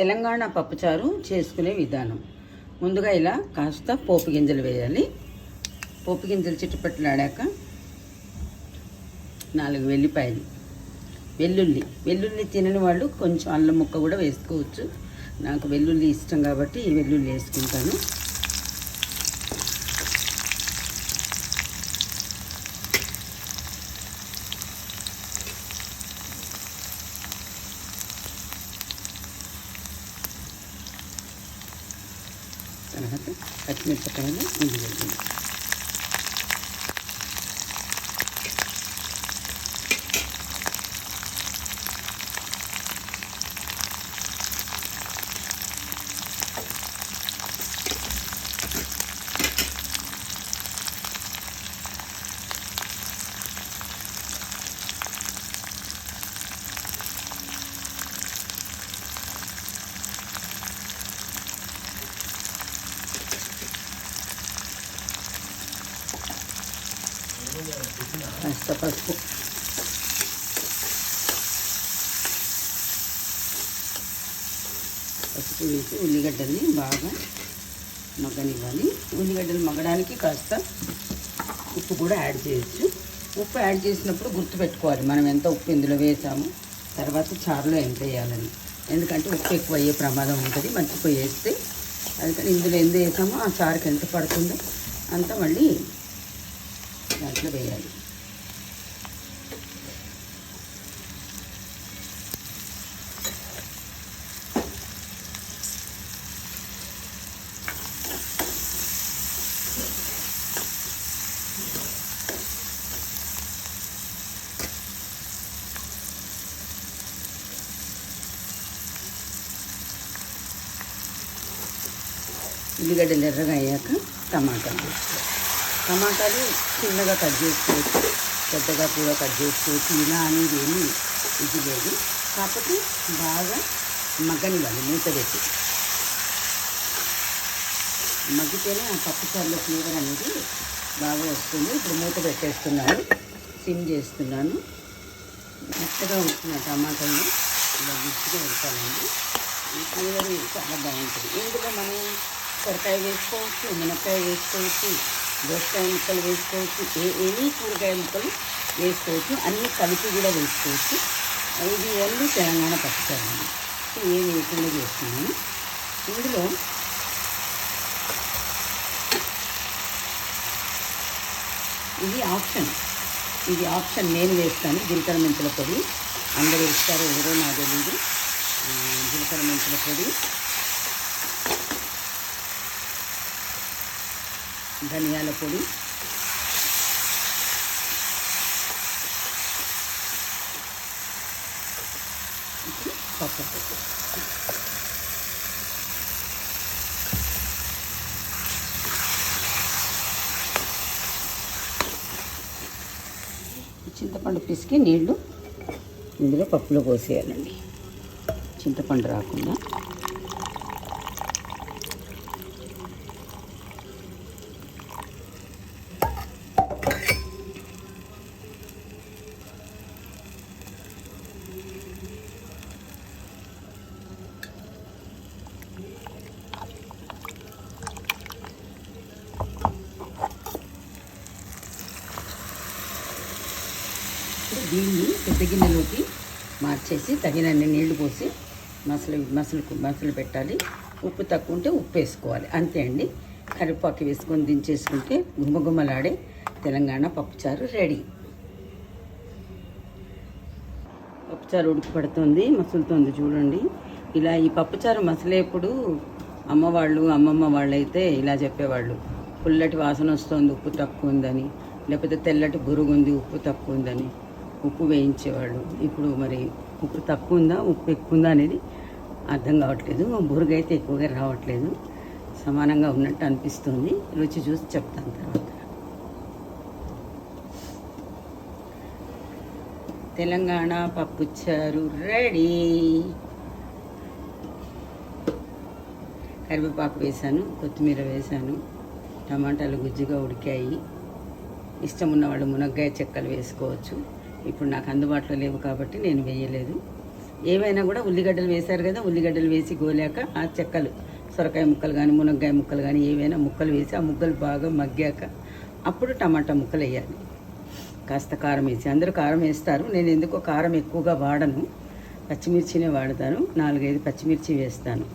తెలంగాణ పప్పుచారు చేసుకునే విధానం. ముందుగా ఇలా కాస్త పోపు గింజలు వేయాలి. పోపు గింజలు చిట్టుపట్లాడాక 4 వెల్లిపాయలు, వెల్లుల్లి తినని వాళ్ళు కొంచెం అల్లం ముక్క కూడా వేసుకోవచ్చు. నాకు వెల్లుల్లి ఇష్టం కాబట్టి ఈ వెల్లుల్లి వేసుకుంటాను. తర్వాత పచ్చిమిరపకాయలు ఉల్లిగడ్డలు, కాస్త పసుపు, వేసి ఉల్లిగడ్డల్ని బాగా మగ్గనివ్వాలి. ఉల్లిగడ్డలు మగ్గడానికి కాస్త ఉప్పు కూడా యాడ్ చేయొచ్చు. ఉప్పు యాడ్ చేసినప్పుడు గుర్తుపెట్టుకోవాలి మనం ఎంత ఉప్పు ఇందులో వేసాము, తర్వాత చారులో ఎంత వేయాలని. ఎందుకంటే ఉప్పు ఎక్కువ అయ్యే ప్రమాదం ఉంటుంది మర్చిపోయి వేస్తే. అందుకని ఇందులో ఎంత వేసామో ఆ చారుకి ఎంత పడుతుందో అంత మళ్ళీ దాంట్లో వేయాలి. ఉల్లిగడ్డలు ఎర్రగా అయ్యాక టమాటాలు వేసుకోవాలి. టమాటాలు చిన్నగా కట్ చేసుకోవచ్చు, పెద్దగా కూడా కట్ చేసుకోవచ్చు. ఇలా అనేది ఏమీ ఇది లేదు, కాకపోతే బాగా మగ్గనివ్వాలి. మూత పెట్టి మగ్గితేనే ఆ పప్పుచారులో ఫ్లేవర్ అనేది బాగా వస్తుంది. ఇప్పుడు మూత పెట్టేస్తున్నాను, సిమ్ చేస్తున్నాను. మెత్తగా ఉంటున్న టమాటాలు ఇలా గుచ్చిగా ఉంటానండి. ఈ ఫ్లేవర్ చాలా బాగుంటుంది. ఇందులో మనం సొరకాయ వేసుకోవచ్చు, మునక్కాయ వేసుకోవచ్చు, దోసకాయ ముక్కలు వేసుకోవచ్చు, ఏవి కూరగాయ ముక్కలు వేసుకోవచ్చు, అన్నీ కలిపి కూడా వేసుకోవచ్చు. ఇది ఓన్లీ తెలంగాణ పప్పుచారు అండి. ఏం వేయకుండా చేస్తున్నాను. ఇందులో ఇది ఆప్షన్ నేను వేస్తాను. జీలకర్ర మెంతుల పొడి అందరూ ఇస్తారో ఎవరో నాకు తెలియదు. జీలకర్ర మెంతుల పొడి, ధనియాల పొడి, పప్పు పొడి, చింతపండు పిసికి నీళ్లు ఇందులో పప్పులో పోసేయాలండి, చింతపండు రాకుండా. దీన్ని పెద్ద గిన్నెలోకి మార్చేసి తగినన్ని నీళ్లు పోసి మసలు పెట్టాలి. ఉప్పు తక్కువ ఉంటే ఉప్పు వేసుకోవాలి, అంతే అండి. కరివేపాకు వేసుకొని దించేసుకుంటే గుమ్మగుమ్మలాడే తెలంగాణ పప్పుచారు రెడీ. పప్పుచారు ఉడికి పడుతుంది, మసులుతుంది చూడండి. ఇలా ఈ పప్పుచారు మసలేప్పుడు అమ్మమ్మ వాళ్ళు అయితే ఇలా చెప్పేవాళ్ళు, పుల్లటి వాసన వస్తుంది ఉప్పు తక్కువ ఉందని, లేకపోతే తెల్లటి బురుగు ఉంది ఉప్పు తక్కువ ఉందని ఉప్పు వేయించేవాళ్ళు. ఇప్పుడు మరి ఉప్పు తక్కువ ఉందా ఉప్పు ఎక్కువ ఉందా అనేది అర్థం కావట్లేదు. బురుగు అయితే ఎక్కువగా రావట్లేదు, సమానంగా ఉన్నట్టు అనిపిస్తుంది. రుచి చూసి చెప్తాను తర్వాత. తెలంగాణ పప్పుచారు రెడీ. కరివేపాకు వేసాను, కొత్తిమీర వేసాను, టమాటాలు గుజ్జుగా ఉడికాయి. ఇష్టం ఉన్నవాళ్ళు మునక్కాయ చెక్కలు వేసుకోవచ్చు. ఇప్పుడు నాకు అందుబాటులో లేవు కాబట్టి నేను వేయలేదు. ఏవైనా కూడా ఉల్లిగడ్డలు వేశారు కదా, ఉల్లిగడ్డలు వేసి గోలాక ఆ చెక్కలు సొరకాయ ముక్కలు కానీ మునక్కాయ ముక్కలు కానీ ఏవైనా ముక్కలు వేసి ఆ ముక్కలు బాగా మగ్గాక అప్పుడు టమాటా ముక్కలు వేయాలి. కాస్త కారం వేసి, అందరూ కారం వేస్తారు, నేను ఎందుకో కారం ఎక్కువగా వాడను, పచ్చిమిర్చినే వాడతాను. 4-5 పచ్చిమిర్చి వేస్తాను.